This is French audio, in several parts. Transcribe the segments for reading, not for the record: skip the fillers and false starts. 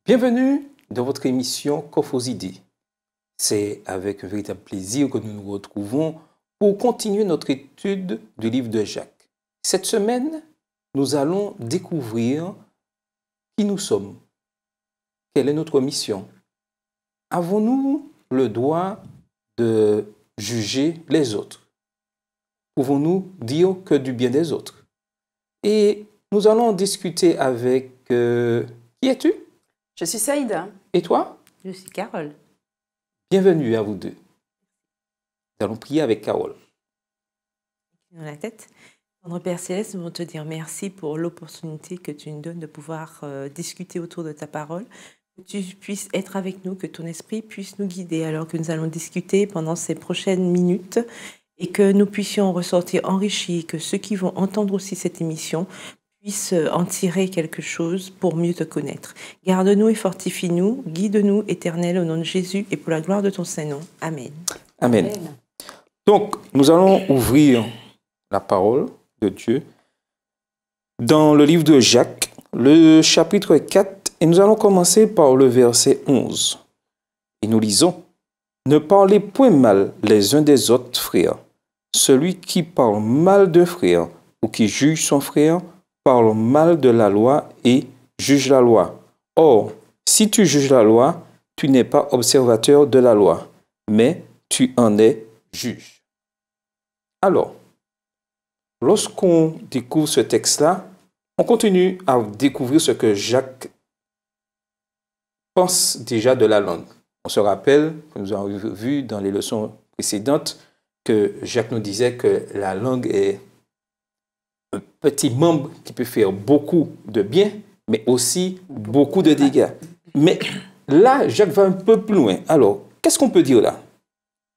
Bienvenue dans votre émission Coffre aux idées. C'est avec un véritable plaisir que nous nous retrouvons pour continuer notre étude du livre de Jacques. Cette semaine, nous allons découvrir qui nous sommes. Quelle est notre mission? Avons-nous le droit de juger les autres? Pouvons-nous dire que du bien des autres? Et nous allons discuter avec... qui es-tu? Je suis Saïda. Et toi? Je suis Carole. Bienvenue à vous deux. Nous allons prier avec Carole. Dans la tête. Notre Père Céleste, nous voulons te dire merci pour l'opportunité que tu nous donnes de pouvoir discuter autour de ta parole. Que tu puisses être avec nous, que ton esprit puisse nous guider alors que nous allons discuter pendant ces prochaines minutes et que nous puissions ressortir enrichis, que ceux qui vont entendre aussi cette émission puissent en tirer quelque chose pour mieux te connaître. Garde-nous et fortifie-nous, guide-nous, Éternel, au nom de Jésus et pour la gloire de ton Saint-Nom. Amen. Amen. Donc, nous allons ouvrir la parole de Dieu dans le livre de Jacques, le chapitre 4, et nous allons commencer par le verset 11. Et nous lisons: « Ne parlez point mal les uns des autres, frères. Celui qui parle mal d'un frère ou qui juge son frère parle mal de la loi et juge la loi. Or, si tu juges la loi, tu n'es pas observateur de la loi, mais tu en es juge. » Alors, lorsqu'on découvre ce texte-là, on continue à découvrir ce que Jacques pense déjà de la langue. On se rappelle, que nous avons vu dans les leçons précédentes, que Jacques nous disait que la langue est un petit membre qui peut faire beaucoup de bien, mais aussi beaucoup de dégâts. Mais là, Jacques va un peu plus loin. Alors, qu'est-ce qu'on peut dire là?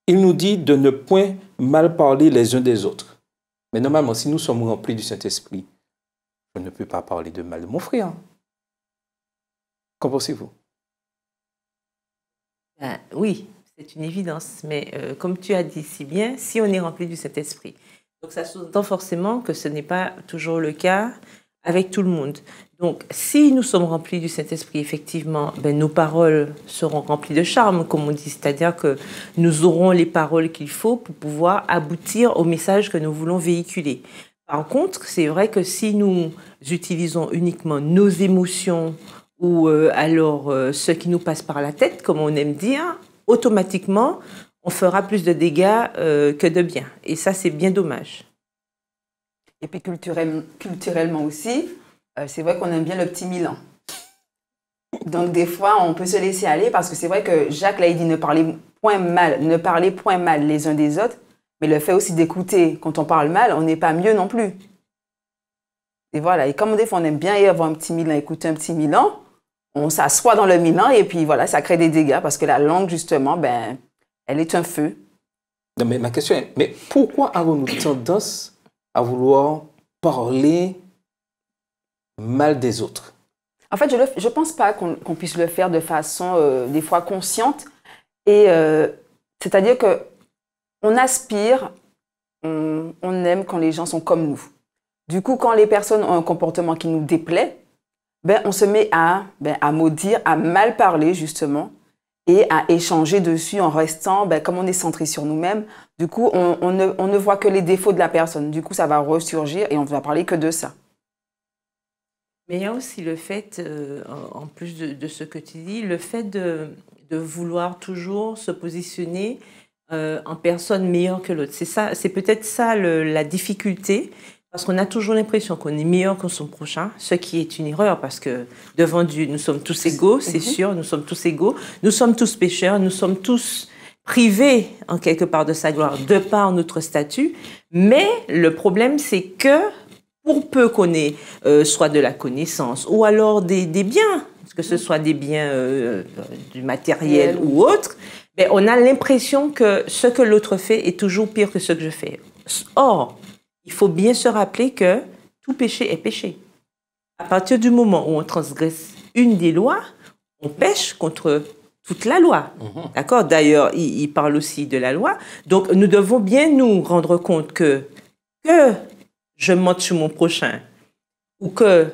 Il nous dit de ne point mal parler les uns des autres. Mais normalement, si nous sommes remplis du Saint-Esprit, je ne peux pas parler de mal de mon frère. Qu'en pensez-vous? Oui, c'est une évidence, mais comme tu as dit si bien, si on est rempli du Saint-Esprit. Donc ça sous-entend forcément que ce n'est pas toujours le cas avec tout le monde. Donc si nous sommes remplis du Saint-Esprit, effectivement, nos paroles seront remplies de charme, comme on dit, c'est-à-dire que nous aurons les paroles qu'il faut pour pouvoir aboutir au message que nous voulons véhiculer. Par contre, c'est vrai que si nous utilisons uniquement nos émotions ou alors ce qui nous passe par la tête, comme on aime dire, automatiquement, on fera plus de dégâts que de bien. Et ça, c'est bien dommage. Et puis culturellement aussi, c'est vrai qu'on aime bien le petit Milan. Donc des fois, on peut se laisser aller parce que c'est vrai que Jacques, là, il dit ne parlez point mal les uns des autres, mais le fait aussi d'écouter quand on parle mal, on n'est pas mieux non plus. Et voilà, et comme des fois, on aime bien avoir un petit Milan, écouter un petit Milan, on s'assoit dans le Milan et puis voilà, ça crée des dégâts parce que la langue, justement, elle est un feu. Non, mais ma question est, mais pourquoi avons-nous tendance à vouloir parler mal des autres? En fait, je ne pense pas qu'on puisse le faire de façon, des fois, consciente. Et c'est-à-dire qu'on aspire, on aime quand les gens sont comme nous. Du coup, quand les personnes ont un comportement qui nous déplaît, on se met à maudire, à mal parler, justement, et à échanger dessus en restant, comme on est centré sur nous-mêmes. Du coup, on ne voit que les défauts de la personne. Du coup, ça va ressurgir et on ne va parler que de ça. Mais il y a aussi le fait, en plus de ce que tu dis, le fait de vouloir toujours se positionner en personne meilleure que l'autre. C'est peut-être ça la difficulté, parce qu'on a toujours l'impression qu'on est meilleur que son prochain, ce qui est une erreur, parce que devant Dieu, nous sommes tous égaux, c'est sûr, nous sommes tous égaux, nous sommes tous pécheurs, nous sommes tous privés en quelque part de sa gloire, de par notre statut. Mais le problème, c'est que pour peu qu'on ait soit de la connaissance ou alors des biens, que ce soit des biens du matériel ou autre, on a l'impression que ce que l'autre fait est toujours pire que ce que je fais. Or, il faut bien se rappeler que tout péché est péché. À partir du moment où on transgresse une des lois, on pêche contre toute la loi. D'accord? D'ailleurs, il parle aussi de la loi. Donc, nous devons bien nous rendre compte que je mente sur mon prochain ou que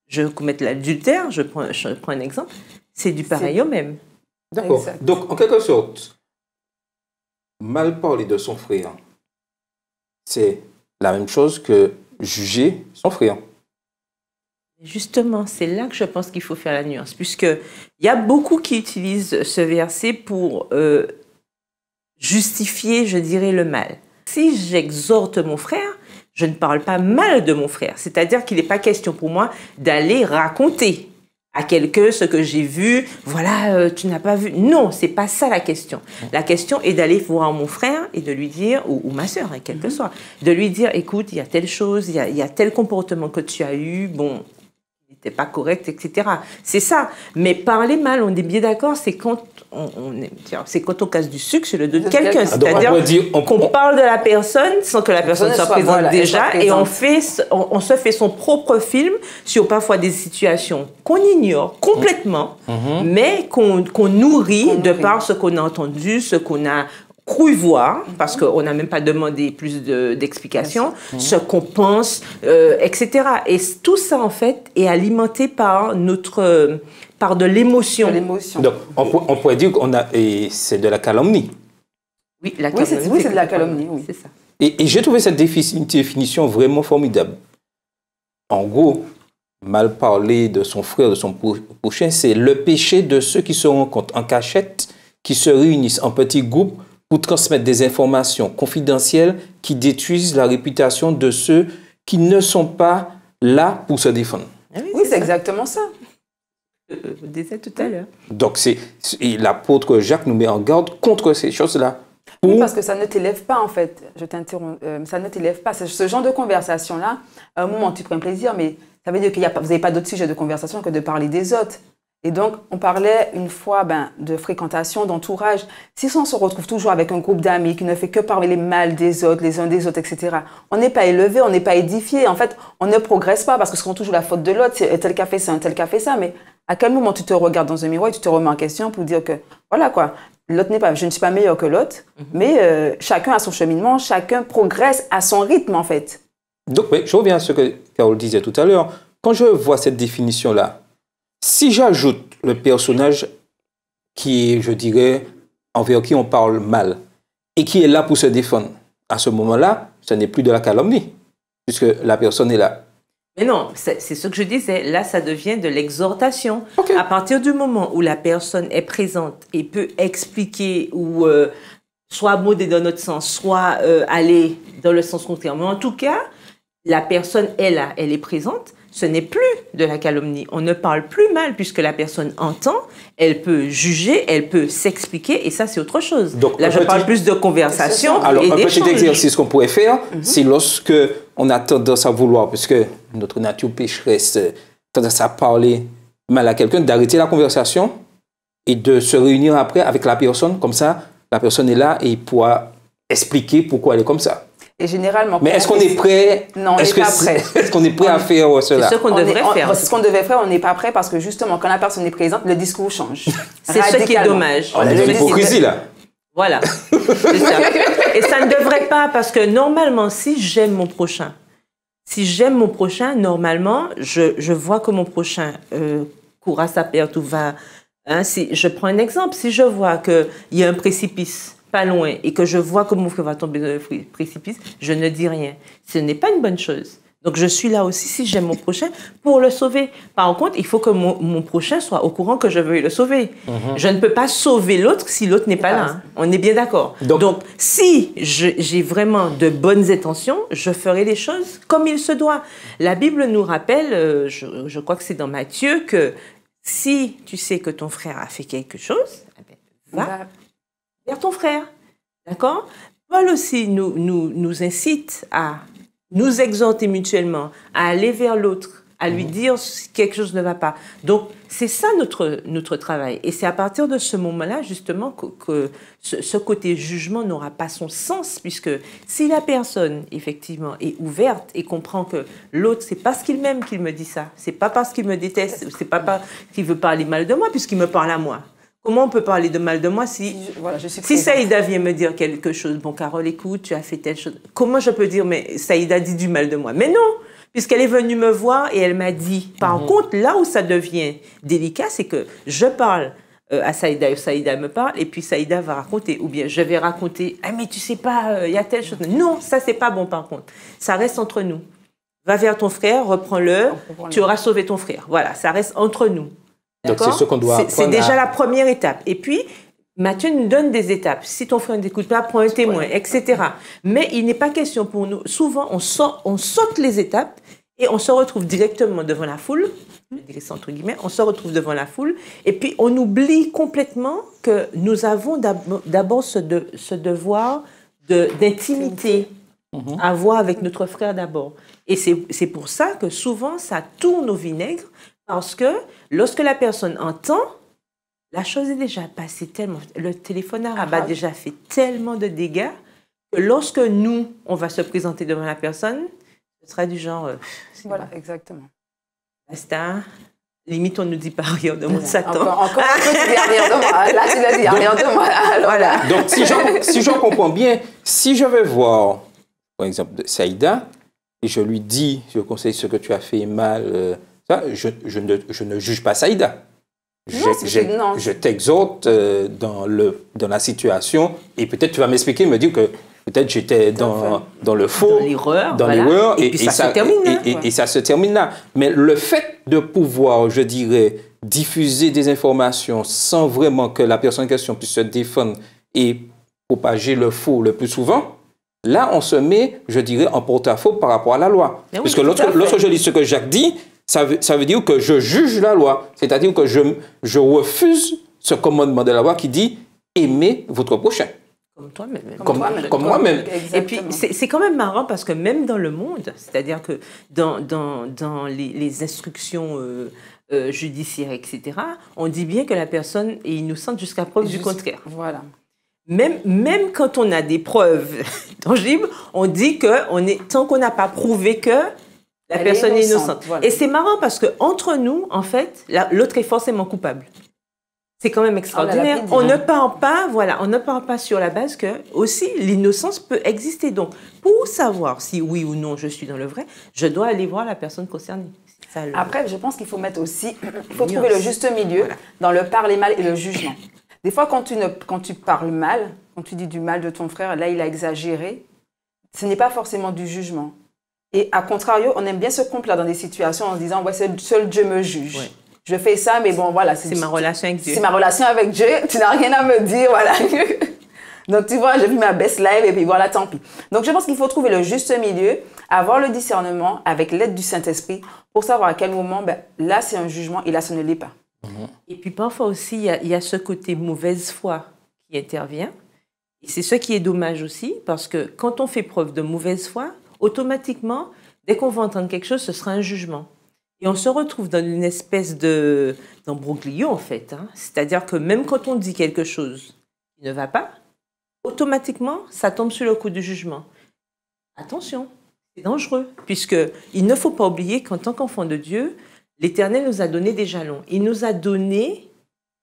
je commette l'adultère, je prends un exemple, c'est du pareil au même. D'accord. Exact. Donc, en quelque sorte, mal parler de son frère, c'est la même chose que juger son frère. Justement, c'est là que je pense qu'il faut faire la nuance, puisqu'il y a beaucoup qui utilisent ce verset pour justifier, je dirais, le mal. Si j'exhorte mon frère, je ne parle pas mal de mon frère. C'est-à-dire qu'il n'est pas question pour moi d'aller raconter à quelqu'un ce que j'ai vu. Voilà, tu n'as pas vu. Non, c'est pas ça la question. La question est d'aller voir mon frère et de lui dire, ou ma sœur, hein, quel que soit, de lui dire, écoute, il y a telle chose, il y a tel comportement que tu as eu, bon, il n'était pas correct, etc. C'est ça. Mais parler mal, on est bien d'accord, c'est quand c'est quand on casse du sucre sur le dos de quelqu'un. C'est-à-dire qu'on parle de la personne sans que la personne soit présente déjà, et on se fait son propre film sur parfois des situations qu'on ignore complètement, mais qu'on nourrit de par ce qu'on a entendu, ce qu'on a cru voir, parce qu'on n'a même pas demandé plus d'explications, ce qu'on pense, etc. Et tout ça, en fait, est alimenté par par de l'émotion. Donc, on pourrait dire qu'on a, et c'est de la calomnie. Oui, la calomnie. Oui, c'est de la calomnie, oui. C'est ça. Et j'ai trouvé cette définition vraiment formidable. En gros, mal parler de son frère, de son prochain, c'est le péché de ceux qui se rencontrent en cachette, qui se réunissent en petits groupes pour transmettre des informations confidentielles qui détruisent la réputation de ceux qui ne sont pas là pour se défendre. Ah oui, c'est exactement ça. Vous disiez tout à l'heure. Donc, l'apôtre Jacques nous met en garde contre ces choses-là. Oui, parce que ça ne t'élève pas, en fait. Je t'interromps. Ça ne t'élève pas. Ce genre de conversation-là, à un moment, tu prends plaisir, mais ça veut dire que vous n'avez pas d'autre sujet de conversation que de parler des autres. Et donc, on parlait une fois de fréquentation, d'entourage. Si on se retrouve toujours avec un groupe d'amis qui ne fait que parler les mal des autres, les uns des autres, etc., on n'est pas élevé, on n'est pas édifié. En fait, on ne progresse pas parce que ce sera toujours la faute de l'autre. C'est tel qui a fait ça, un tel qui a fait ça. Mais à quel moment tu te regardes dans un miroir et tu te remets en question pour dire que, voilà quoi, l'autre n'est pas, je ne suis pas meilleur que l'autre, mais chacun a son cheminement, chacun progresse à son rythme, en fait. Donc, oui, je reviens à ce que Carole disait tout à l'heure. Quand je vois cette définition-là, si j'ajoute le personnage qui est, je dirais, envers qui on parle mal et qui est là pour se défendre, à ce moment-là, ce n'est plus de la calomnie, puisque la personne est là. Mais non, c'est ce que je disais. Là, ça devient de l'exhortation. Okay. À partir du moment où la personne est présente et peut expliquer ou soit moder dans notre sens, soit aller dans le sens contraire. Mais en tout cas, la personne est là, elle est présente. Ce n'est plus de la calomnie. On ne parle plus mal puisque la personne entend, elle peut juger, elle peut s'expliquer et ça, c'est autre chose. Donc, là, je parle plus de conversation. Alors, et un d'échange. petit exercice qu'on pourrait faire, c'est lorsque on a tendance à vouloir, puisque notre nature pécheresse, tendance à parler mal à quelqu'un, d'arrêter la conversation et de se réunir après avec la personne. Comme ça, la personne est là et il pourra expliquer pourquoi elle est comme ça. Et généralement, mais est-ce qu'on est prêt? Non, on n'est pas prêt. Est-ce qu'on est prêt à faire cela? C'est ce qu'on devrait faire. C'est ce qu'on devrait faire, on n'est pas prêt parce que justement, quand la personne est présente, le discours change. C'est ce qui est dommage. On est l'hypocrisie là. Voilà. C'est ça. Et ça ne devrait pas parce que normalement, si j'aime mon prochain, normalement, je vois que mon prochain court à sa perte ou va... Hein, je prends un exemple. Si je vois qu'il y a un précipice pas loin et que je vois que mon frère va tomber dans le précipice, je ne dis rien. Ce n'est pas une bonne chose. Donc, je suis là aussi, si j'aime mon prochain, pour le sauver. Par contre, il faut que mon prochain soit au courant que je veuille le sauver. Je ne peux pas sauver l'autre si l'autre n'est pas là. Hein. On est bien d'accord. Donc, si j'ai vraiment de bonnes intentions, je ferai les choses comme il se doit. La Bible nous rappelle, je crois que c'est dans Matthieu, que si tu sais que ton frère a fait quelque chose, va vers ton frère. D'accord? Paul aussi nous incite à nous exhorter mutuellement, à aller vers l'autre, à lui dire si quelque chose ne va pas. Donc, c'est ça notre travail. Et c'est à partir de ce moment-là, justement, que ce côté jugement n'aura pas son sens, puisque si la personne, effectivement, est ouverte et comprend que l'autre, c'est parce qu'il m'aime qu'il me dit ça, c'est pas parce qu'il me déteste, c'est pas parce qu'il veut parler mal de moi, puisqu'il me parle à moi. Comment on peut parler de mal de moi si Saïda vient me dire quelque chose? Bon, Carole, écoute, tu as fait telle chose. Comment je peux dire, mais Saïda dit du mal de moi? Mais non, puisqu'elle est venue me voir et elle m'a dit. Par contre, là où ça devient délicat, c'est que je parle à Saïda, Saïda me parle, et puis Saïda va raconter, ou bien je vais raconter, ah mais tu sais pas, il y a telle chose. Non, ça c'est pas bon par contre. Ça reste entre nous. Va vers ton frère, reprends-le, tu auras sauvé ton frère. Voilà, ça reste entre nous. Donc c'est ce qu'on doit apprendre. C'est déjà la première étape. Et puis, Matthieu nous donne des étapes. Si ton frère ne t'écoute pas, prends un témoin, etc. Mais il n'est pas question pour nous. Souvent, on saute les étapes et on se retrouve directement devant la foule. Je dirais ça entre guillemets. On se retrouve devant la foule et puis on oublie complètement que nous avons d'abord ce devoir d'intimité à avoir avec notre frère d'abord. Et c'est pour ça que souvent, ça tourne au vinaigre parce que lorsque la personne entend, la chose est déjà passée tellement, le téléphone arabe a déjà fait tellement de dégâts que lorsque nous, on va se présenter devant la personne, ce sera du genre... voilà, exactement. Basta. Limite, on ne nous dit pas rien de moi, Satan. Encore un peu, tu dis rien de moi. Là, tu l'as dit, rien de moi. Alors, voilà. Donc, si j'en comprends bien, si je vais voir, par exemple, Saïda, et je lui dis, je conseille ce que tu as fait mal, ça, je ne juge pas Saïda. Je t'exhorte dans la situation et peut-être tu vas m'expliquer, me dire que peut-être j'étais dans le faux, dans l'erreur et ça se termine là. Mais le fait de pouvoir, je dirais, diffuser des informations sans vraiment que la personne en question puisse se défendre et propager le faux le plus souvent, là on se met, je dirais, en porte-à-faux par rapport à la loi. Oui, parce que lorsque je lis ce que Jacques dit, ça veut dire que je juge la loi. C'est-à-dire que je refuse ce commandement de la loi qui dit « aimez votre prochain ». Comme toi-même. Comme moi-même. Et puis, c'est quand même marrant parce que même dans le monde, c'est-à-dire que dans les instructions judiciaires, etc., on dit bien que la personne est innocente jusqu'à preuve du contraire. Voilà. Même quand on a des preuves tangibles, on dit que tant qu'on n'a pas prouvé que la personne est innocente. Voilà. Et c'est marrant parce qu'entre nous, en fait, l'autre est forcément coupable. C'est quand même extraordinaire. On ne parle pas, voilà, on ne parle pas sur la base que aussi l'innocence peut exister. Donc, pour savoir si oui ou non je suis dans le vrai, je dois aller voir la personne concernée. Après, je pense qu'il faut mettre aussi, il faut trouver le juste milieu dans le parler mal et le jugement. Des fois, quand tu parles mal, quand tu dis du mal de ton frère, là, il a exagéré, ce n'est pas forcément du jugement. Et à contrario, on aime bien se complaire dans des situations en se disant, ouais, seul Dieu me juge. Ouais. Je fais ça, mais bon, voilà. C'est ma relation avec Dieu. C'est ma relation avec Dieu, tu n'as rien à me dire, voilà. Donc, tu vois, j'ai vu ma best live et puis voilà, tant pis. Donc, je pense qu'il faut trouver le juste milieu, avoir le discernement avec l'aide du Saint-Esprit pour savoir à quel moment, ben, là, c'est un jugement et là, ça ne l'est pas. Et puis, parfois aussi, il y a ce côté mauvaise foi qui intervient. Et c'est ce qui est dommage aussi, parce que quand on fait preuve de mauvaise foi, automatiquement, dès qu'on va entendre quelque chose, ce sera un jugement. Et on se retrouve dans une espèce d'embroglio, en fait. Hein. C'est-à-dire que même quand on dit quelque chose qui ne va pas, automatiquement, ça tombe sur le coup du jugement. Attention, c'est dangereux, puisqu'il ne faut pas oublier qu'en tant qu'enfant de Dieu, l'Éternel nous a donné des jalons. Il nous a donné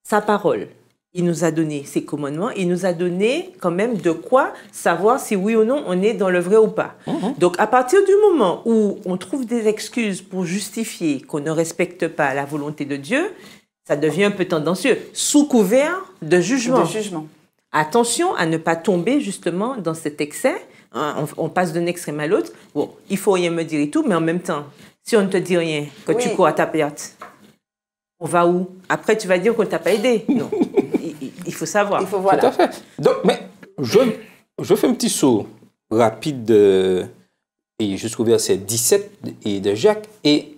sa parole. Il nous a donné ses commandements, il nous a donné quand même de quoi savoir si oui ou non on est dans le vrai ou pas. Donc à partir du moment où on trouve des excuses pour justifier qu'on ne respecte pas la volonté de Dieu, ça devient un peu tendancieux, sous couvert de jugement. Attention à ne pas tomber justement dans cet excès. Hein, on passe d'un extrême à l'autre. Bon, il faut rien me dire et tout, mais en même temps, si on ne te dit rien, que tu cours à ta perte, on va où? Après, tu vas dire qu'on ne t'a pas aidé. Non. Il faut savoir. Tout à fait. Donc, mais je fais un petit saut rapide et jusqu'au verset 17 et de Jacques. Et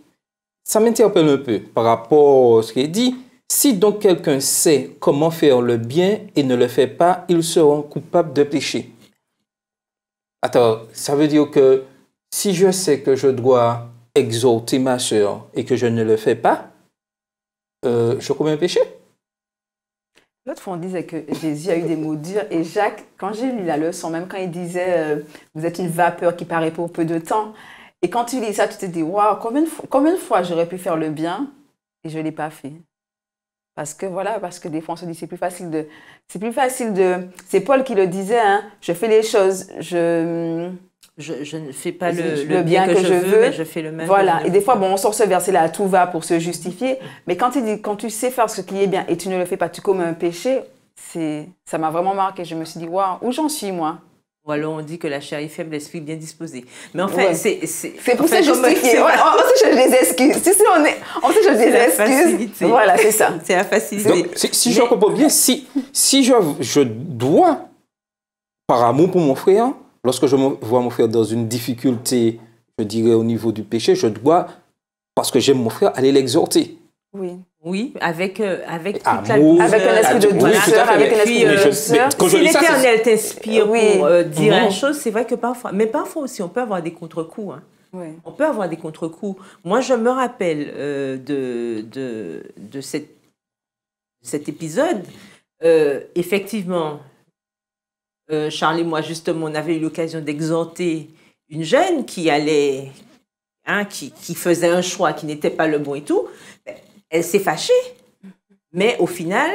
ça m'interpelle un peu par rapport à ce qu'il dit. Si donc quelqu'un sait comment faire le bien et ne le fait pas, ils seront coupables de péché. Attends, ça veut dire que si je sais que je dois exhorter ma soeur et que je ne le fais pas, je commets un péché? L'autre fois, on disait que Jésus a eu des mots durs. Et Jacques, quand j'ai lu la leçon, même quand il disait vous êtes une vapeur qui paraît pour peu de temps. Et quand tu lis ça, tu te dis waouh, combien de fois j'aurais pu faire le bien et je ne l'ai pas fait. Parce que des fois, on se dit c'est plus facile de. C'est Paul qui le disait, hein, je fais les choses, Je ne fais pas le bien que je veux, mais je fais le mal. Voilà. Et des fois, bon, on sort ce verset-là, tout va pour se justifier. Mais quand tu sais faire ce qui est bien et tu ne le fais pas, tu commets un péché, ça m'a vraiment marqué. Je me suis dit, waouh, où j'en suis, moi? Ou alors on dit que la chair est faible, l'esprit bien disposé. Mais en fait, c'est pour se justifier. On sait, je des excuses. On sait, je des excuses. Voilà, c'est ça. C'est la facilité. Donc, si je comprends bien, si je dois, par amour pour mon frère, lorsque je vois mon frère dans une difficulté, je dirais au niveau du péché, je dois, parce que j'aime mon frère, aller l'exhorter. Oui. Oui, avec toute amour, avec un esprit de douceur, avec un esprit de douceur. Si l'Éternel t'inspire pour dire la chose, c'est vrai que parfois, mais parfois aussi, on peut avoir des contre-coups. Hein. Oui. On peut avoir des contre-coups. Moi, je me rappelle de cet épisode. Effectivement, Charles et moi, justement, on avait eu l'occasion d'exhorter une jeune qui allait, qui faisait un choix qui n'était pas le bon et tout. Elle s'est fâchée, mais au final,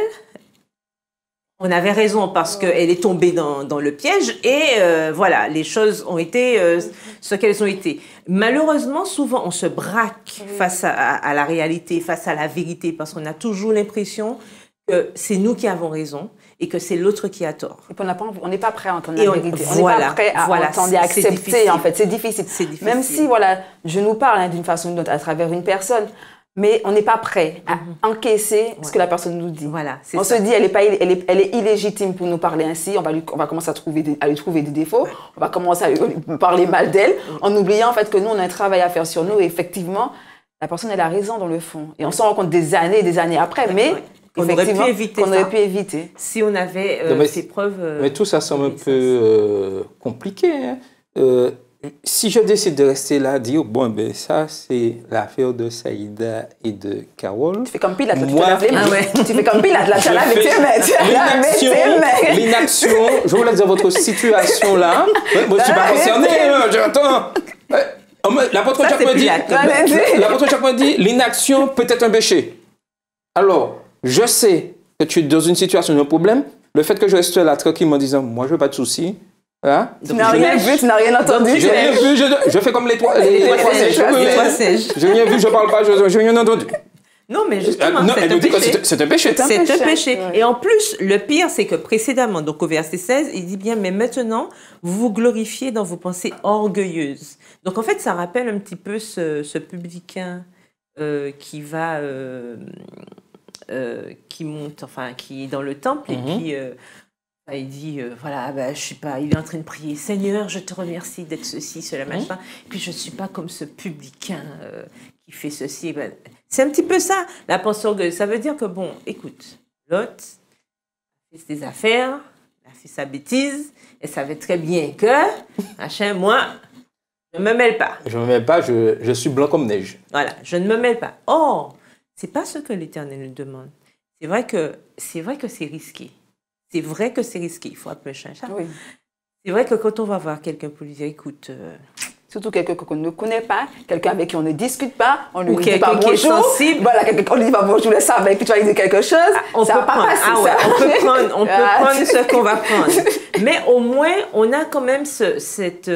on avait raison parce qu'elle est tombée dans le piège et voilà, les choses ont été ce qu'elles ont été. Malheureusement, souvent, on se braque face à la réalité, face à la vérité, parce qu'on a toujours l'impression que c'est nous qui avons raison et que c'est l'autre qui a tort. Et on n'est pas prêt à entendre la vérité. On n'est voilà, pas prêt à entendre et à accepter, en fait. C'est difficile. Même si, voilà, je nous parle d'une façon ou d'une autre à travers une personne, mais on n'est pas prêt à encaisser ce que la personne nous dit. Voilà, on se dit, elle est illégitime pour nous parler ainsi, on va commencer à lui trouver des défauts, on va commencer à lui parler mal d'elle, en oubliant en fait que nous, on a un travail à faire sur nous, et effectivement, la personne, elle a raison dans le fond. Et on s'en rend compte des années après, mais qu'on aurait pu éviter. Si on avait ces preuves... Mais tout ça semble un peu compliqué. Hein. Si je décide de rester là, dire, bon, ben ça, c'est l'affaire de Saïda et de Carole. Tu fais comme Pilate, tu te laves les mains. Tu fais comme Pilate, là, tu as lavé tes mains. L'inaction, je vous laisse dans votre situation là. Moi, je ne suis pas concerné, j'entends. L'apôtre Jacques me dit, l'inaction peut être un péché. Alors, je sais que tu es dans une situation de problème. Le fait que je reste là tranquille en disant, moi, je veux pas de soucis. Hein? Tu n'as rien vu, tu n'as rien entendu. Je n'ai rien vu, je fais comme les trois sèches. Je n'ai rien vu, je ne parle pas, je n'ai rien entendu. Non, mais justement, c'est un péché. C'est un péché. C'est un péché. Et en plus, le pire, c'est que précédemment, donc au verset 16, il dit bien, mais maintenant, vous vous glorifiez dans vos pensées orgueilleuses. Donc en fait, ça rappelle un petit peu ce publicain qui va... qui monte, enfin, qui est dans le temple et puis... il dit, voilà, je suis pas, il est en train de prier, Seigneur, je te remercie d'être ceci, cela, machin. Et puis je ne suis pas comme ce publicain qui fait ceci. C'est un petit peu ça, la pensée orgueilleuse. Ça veut dire que, bon, écoute, Lot a fait ses affaires, a fait sa bêtise, elle savait très bien que, machin, moi, je ne me mêle pas. Je ne me mêle pas, je suis blanc comme neige. Voilà, je ne me mêle pas. Or, ce n'est pas ce que l'Éternel nous demande. C'est vrai que c'est risqué. C'est vrai que c'est risqué, il faut appeler un chat. Oui. C'est vrai que quand on va voir quelqu'un pour lui dire, écoute... Surtout quelqu'un qu'on ne connaît pas, quelqu'un avec qui on ne discute pas, on ne lui dit pas bonjour. Qui est sensible. Voilà, on lui dit pas bonjour, le savait, puis tu vas lui dire quelque chose, on peut prendre ce qu'on va prendre. Mais au moins, on a quand même cette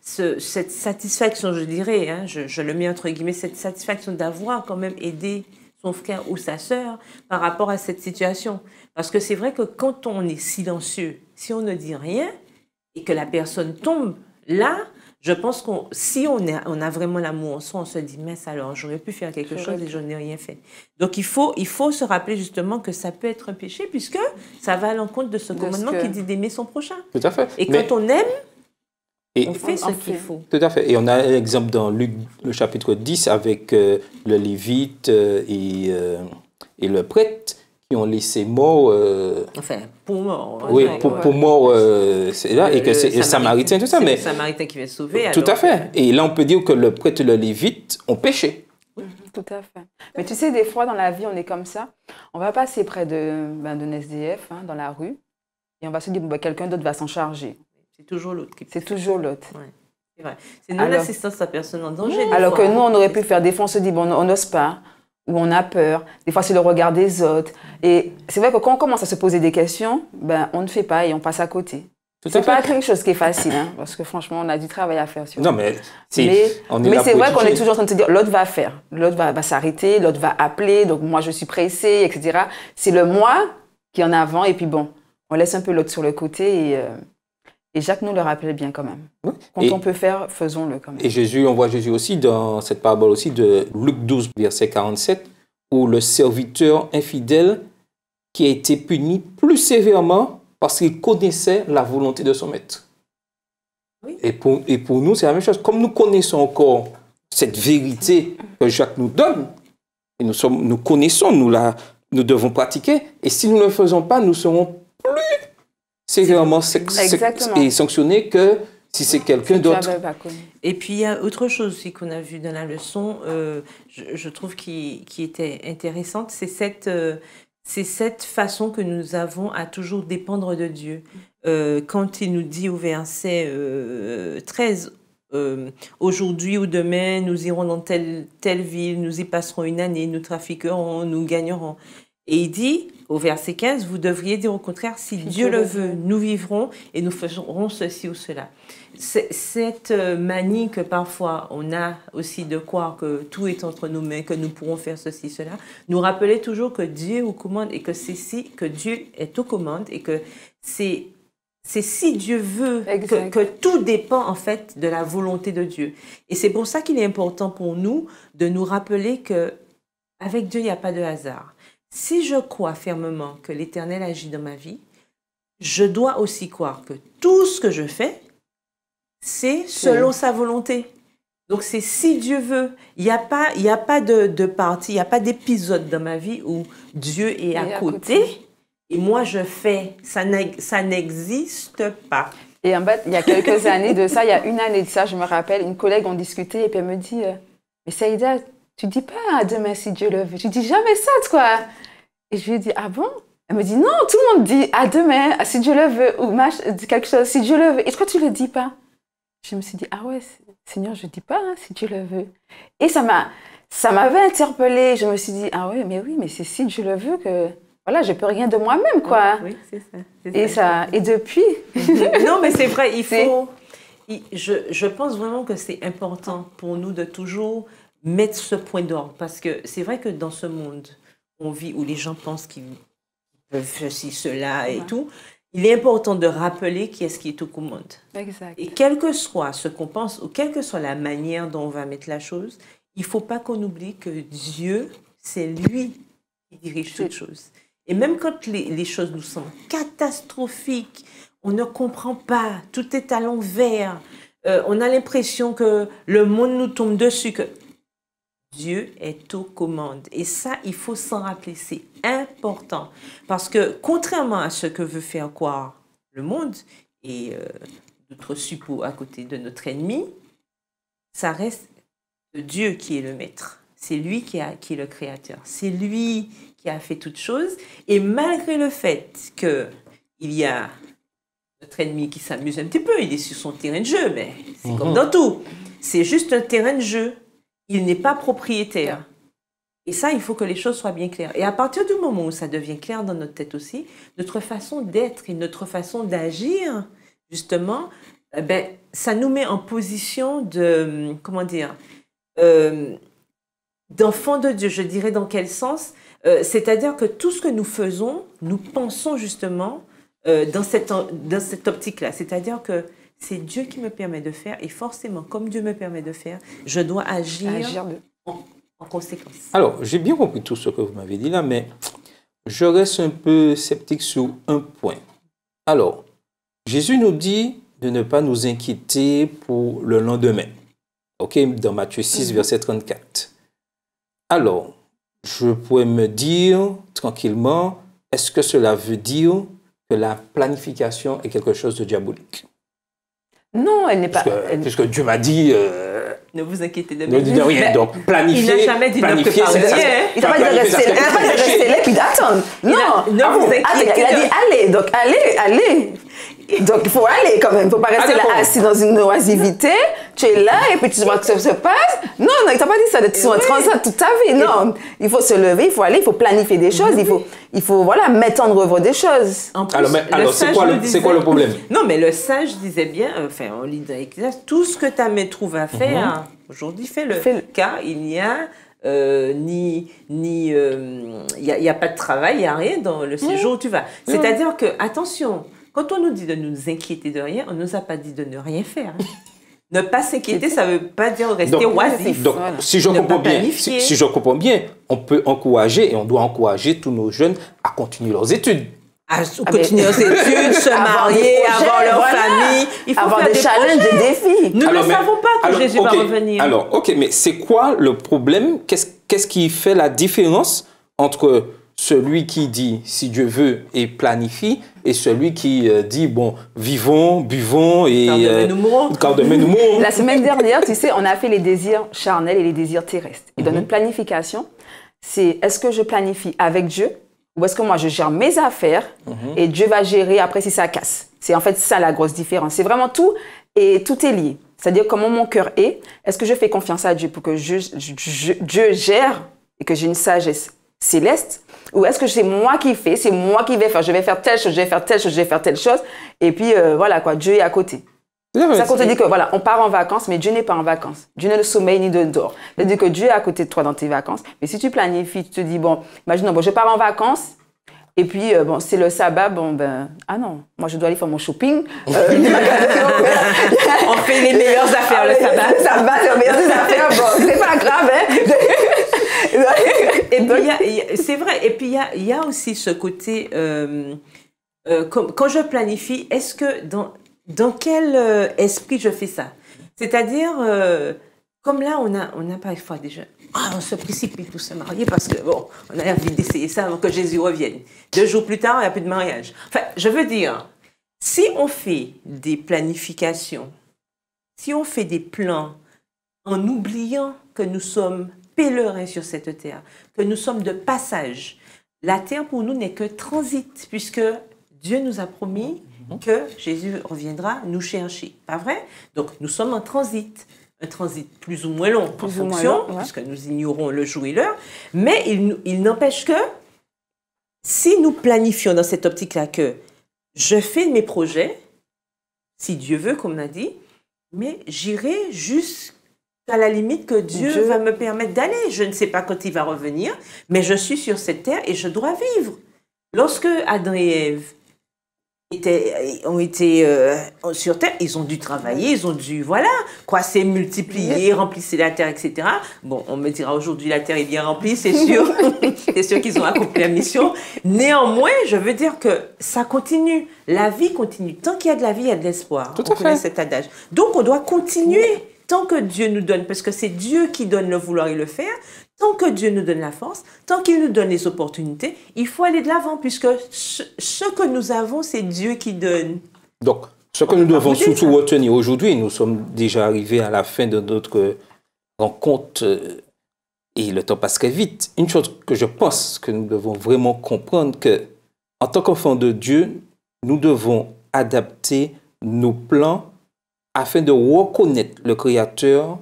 satisfaction, je dirais, hein, je le mets entre guillemets, cette satisfaction d'avoir quand même aidé son frère ou sa sœur par rapport à cette situation. Parce que c'est vrai que quand on est silencieux, si on ne dit rien et que la personne tombe là, je pense que si on a vraiment l'amour en soi, on se dit, mince alors, j'aurais pu faire quelque chose et je n'ai rien fait. Donc il faut se rappeler justement que ça peut être un péché puisque ça va à l'encontre de ce commandement qui dit d'aimer son prochain. Tout à fait. Et quand on aime, on fait ce qu'il faut. Tout à fait. Et on a un exemple dans Luc, le chapitre 10, avec le Lévite et le prêtre qui ont laissé mort... enfin, pour mort. Oui, pour mort, c'est là, et que c'est le Samaritain, tout ça. C'est le Samaritain qui va sauver. Tout à fait. Et là, on peut dire que le prêtre et le Lévite ont péché. Tout à fait. Mais tu sais, des fois, dans la vie, on est comme ça. On va passer près d'un SDF, dans la rue, et on va se dire, quelqu'un d'autre va s'en charger. C'est toujours l'autre. C'est toujours l'autre. Ouais. C'est vrai. C'est non-assistance à personne en danger. Alors que nous, on aurait pu faire des fois, on se dit, bon, on n'ose pas, ou on a peur. Des fois, c'est le regard des autres. Et c'est vrai que quand on commence à se poser des questions, on ne fait pas et on passe à côté. C'est pas quelque chose qui est facile, hein, parce que franchement, on a du travail à faire sur Non, mais c'est vrai qu'on est toujours en train de se dire, l'autre va faire, l'autre va s'arrêter, l'autre va appeler, donc moi je suis pressée, etc. C'est le moi qui est en avant, et puis bon, on laisse un peu l'autre sur le côté, et Jacques nous le rappelle bien quand même. Oui. Quand on peut faire, faisons-le quand même. Et Jésus, on voit Jésus aussi dans cette parabole aussi de Luc 12, verset 47, où le serviteur infidèle qui a été puni plus sévèrement parce qu'il connaissait la volonté de son maître. Oui. Et pour nous, c'est la même chose. Comme nous connaissons encore cette vérité que Jacques nous donne, et nous connaissons, nous devons pratiquer, et si nous ne le faisons pas, nous serons plus sévèrement sanctionnés que si c'est quelqu'un d'autre. Et puis, il y a autre chose aussi qu'on a vu dans la leçon, je trouve qui était intéressante, c'est cette façon que nous avons à toujours dépendre de Dieu. Quand il nous dit au verset 13, aujourd'hui ou demain, nous irons dans telle ville, nous y passerons une année, nous trafiquerons, nous gagnerons. Et il dit, au verset 15, vous devriez dire au contraire, si Dieu le veut, nous vivrons et nous ferons ceci ou cela. Cette manie que parfois on a aussi de croire que tout est entre nos mains, que nous pourrons faire ceci, cela, nous rappelait toujours que Dieu est aux commandes et que Dieu est aux commandes et que c'est si Dieu veut que tout dépend en fait de la volonté de Dieu. Et c'est pour ça qu'il est important pour nous de nous rappeler qu'avec Dieu, il n'y a pas de hasard. Si je crois fermement que l'Éternel agit dans ma vie, je dois aussi croire que tout ce que je fais, c'est selon sa volonté. Donc, c'est si Dieu veut. Il n'y a pas de partie, il n'y a pas d'épisode dans ma vie où Dieu est à côté et moi je fais. Ça n'existe pas. Et en fait, il y a quelques années de ça, il y a une année de ça, je me rappelle, une collègue, on discutait et puis elle me dit mais Saïda, tu ne dis pas à demain si Dieu le veut. Tu ne dis jamais ça, toi. Et je lui ai dit, ah bon? Elle me dit, non, tout le monde dit à demain, si Dieu le veut, ou quelque chose, si Dieu le veut. Et toi, tu ne le dis pas. Je me suis dit, ah ouais, Seigneur, je ne dis pas si Dieu le veut. Et ça m'avait interpellée. Je me suis dit, ah ouais, mais c'est si Dieu le veut que, voilà, je ne peux rien de moi-même, quoi. Oui, c'est ça. Et depuis. Non, mais c'est vrai, je pense vraiment que c'est important pour nous de toujours mettre ce point d'ordre. Parce que c'est vrai que dans ce monde, on vit où les gens pensent qu'ils peuvent ceci, cela et tout. Il est important de rappeler qui est-ce qui est aux commandes. Exact. Et quel que soit ce qu'on pense, ou quelle que soit la manière dont on va mettre la chose, il ne faut pas qu'on oublie que Dieu, c'est lui qui dirige toutes choses. Et même quand les choses nous semblent catastrophiques, on ne comprend pas, tout est à l'envers, on a l'impression que le monde nous tombe dessus, que Dieu est aux commandes. Et ça, il faut s'en rappeler, c'est important. Parce que contrairement à ce que veut faire croire le monde et notre suppôt à côté de notre ennemi, ça reste Dieu qui est le maître. C'est lui qui est le créateur. C'est lui qui a fait toutes choses. Et malgré le fait qu'il y a notre ennemi qui s'amuse un petit peu, il est sur son terrain de jeu, mais c'est comme dans tout. C'est juste un terrain de jeu. Il n'est pas propriétaire. Et ça, il faut que les choses soient bien claires. Et à partir du moment où ça devient clair dans notre tête aussi, notre façon d'être et notre façon d'agir, justement, ça nous met en position de, d'enfant de Dieu. Je dirais dans quel sens? C'est-à-dire que tout ce que nous faisons, nous pensons justement dans cette optique-là. C'est-à-dire que c'est Dieu qui me permet de faire et forcément, comme Dieu me permet de faire, je dois agir en conséquence. Alors, j'ai bien compris tout ce que vous m'avez dit là, mais je reste un peu sceptique sur un point. Alors, Jésus nous dit de ne pas nous inquiéter pour le lendemain. OK, dans Matthieu 6, verset 34. Alors, je pourrais me dire tranquillement, est-ce que cela veut dire que la planification est quelque chose de diabolique? Non, elle n'est pas... Puisque Dieu m'a dit... ne vous inquiétez de rien. Donc, planifier... Il n'a jamais dit ne préparer rien. Il n'a pas dit de rester là, puis d'attendre. Non, ne vous inquiétez il a dit allez. Donc, allez. Donc, il faut aller quand même. Il ne faut pas rester là assis dans une oisivité. Tu es là et puis tu vois que ça se passe. Non, non, il t'a pas dit ça d'être sur ça toute ta vie. Non, il faut se lever, il faut aller, il faut planifier des choses, il faut voilà, mettre en œuvre des choses. En plus, alors c'est quoi le problème? Non, mais le sage disait bien, enfin, on lit dans l'Ecclésiaste, tout ce que ta main trouve à faire, aujourd'hui, fais-le. Car il n'y a il n'y a pas de travail, il n'y a rien dans le séjour où tu vas. C'est-à-dire que, attention, quand on nous dit de nous inquiéter de rien, on ne nous a pas dit de ne rien faire. Ne pas s'inquiéter, ça ne veut pas dire rester oisif. Donc, si je comprends bien, on peut encourager et on doit encourager tous nos jeunes à continuer leurs études. À continuer leurs études, se marier, avoir leur famille. Il faut avoir des challenges, des défis. Nous ne savons pas que Jésus va revenir. Alors, ok, mais c'est quoi le problème? Qu'est-ce qui fait la différence entre celui qui dit « si Dieu veut » et planifie, et celui qui dit « bon, vivons, buvons et car demain nous mourrons ». La semaine dernière, tu sais, on a fait les désirs charnels et les désirs terrestres. Et dans notre planification, c'est est-ce que je planifie avec Dieu ou est-ce que moi je gère mes affaires et Dieu va gérer après si ça casse. C'est en fait ça la grosse différence. C'est vraiment tout et tout est lié. C'est-à-dire comment mon cœur est. Est-ce que je fais confiance à Dieu pour que Dieu gère et que j'ai une sagesse céleste? Ou est-ce que c'est moi qui fais, c'est moi qui vais faire, je vais faire telle chose, je vais faire telle chose, je vais faire telle chose, et puis voilà quoi, Dieu est à côté. C'est ça qu'on te dit que voilà, on part en vacances, mais Dieu n'est pas en vacances. Dieu ne sommeille ni ne dort. C'est-à-dire que Dieu est à côté de toi dans tes vacances, mais si tu planifies, tu te dis bon, imaginons, bon, je pars en vacances, et puis bon, c'est le sabbat, bon ben, ah non, moi je dois aller faire mon shopping. On fait les meilleures affaires le sabbat. Le sabbat, c'est les meilleures affaires, bon, c'est pas grave, hein. Et puis, c'est vrai, et puis il y a aussi ce côté, quand je planifie, est-ce que dans quel esprit je fais ça? C'est-à-dire, comme là, on a parfois déjà, on se précipite pour se marier parce que, bon, on a envie d'essayer ça avant que Jésus revienne. 2 jours plus tard, il n'y a plus de mariage. Enfin, je veux dire, si on fait des planifications, si on fait des plans en oubliant que nous sommes pèlerins sur cette terre, que nous sommes de passage. La terre pour nous n'est que transit, puisque Dieu nous a promis que Jésus reviendra nous chercher. Pas vrai? Donc nous sommes en transit. Un transit plus ou moins long en fonction, puisque nous ignorons le jour et l'heure, mais il n'empêche que si nous planifions dans cette optique-là que je fais mes projets, si Dieu veut, comme on a dit, mais j'irai jusqu'à la limite que Dieu va me permettre d'aller. Je ne sais pas quand il va revenir, mais je suis sur cette terre et je dois vivre. Lorsque Adam et Ève ont été sur terre, ils ont dû travailler, ils ont dû, voilà, croisser, multiplier, remplisser la terre, etc. Bon, on me dira aujourd'hui la terre est bien remplie, c'est sûr. C'est sûr qu'ils ont accompli la mission. Néanmoins, je veux dire que ça continue. La vie continue. Tant qu'il y a de la vie, il y a de l'espoir. Tout à fait. On connaît cet adage. Donc, on doit continuer. Tant que Dieu nous donne, parce que c'est Dieu qui donne le vouloir et le faire, tant que Dieu nous donne la force, tant qu'il nous donne les opportunités, il faut aller de l'avant, puisque ce que nous avons, c'est Dieu qui donne. Donc, ce que nous devons surtout retenir aujourd'hui, nous sommes déjà arrivés à la fin de notre rencontre et le temps passe très vite. Une chose que je pense que nous devons vraiment comprendre, que en tant qu'enfants de Dieu, nous devons adapter nos plans afin de reconnaître le Créateur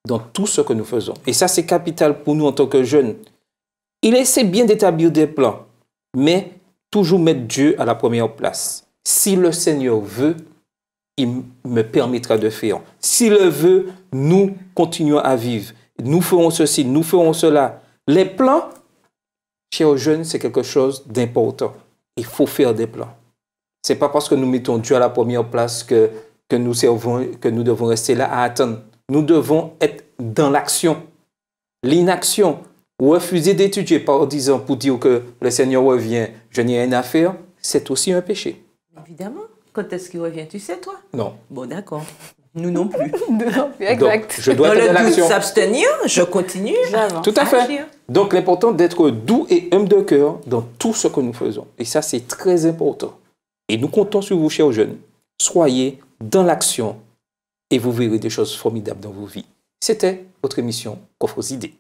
dans tout ce que nous faisons. Et ça, c'est capital pour nous en tant que jeunes. Il essaie bien d'établir des plans, mais toujours mettre Dieu à la première place. Si le Seigneur veut, il me permettra de faire. S'il le veut, nous continuons à vivre. Nous ferons ceci, nous ferons cela. Les plans, chers jeunes, c'est quelque chose d'important. Il faut faire des plans. Ce n'est pas parce que nous mettons Dieu à la première place que nous servons, que nous devons rester là à attendre. Nous devons être dans l'action. L'inaction, refuser d'étudier pour dire que le Seigneur revient, je n'ai rien à faire, c'est aussi un péché. Évidemment. Quand est-ce qu'il revient? Tu sais, toi? Non. Bon, d'accord. Nous non plus. Exact. Donc, je dois être dans l'action. S'abstenir, je continue. Tout à fait. Donc, l'important d'être doux et humble de cœur dans tout ce que nous faisons. Et ça, c'est très important. Et nous comptons sur vous, chers jeunes. Soyez dans l'action et vous verrez des choses formidables dans vos vies. C'était votre émission Coffre aux idées.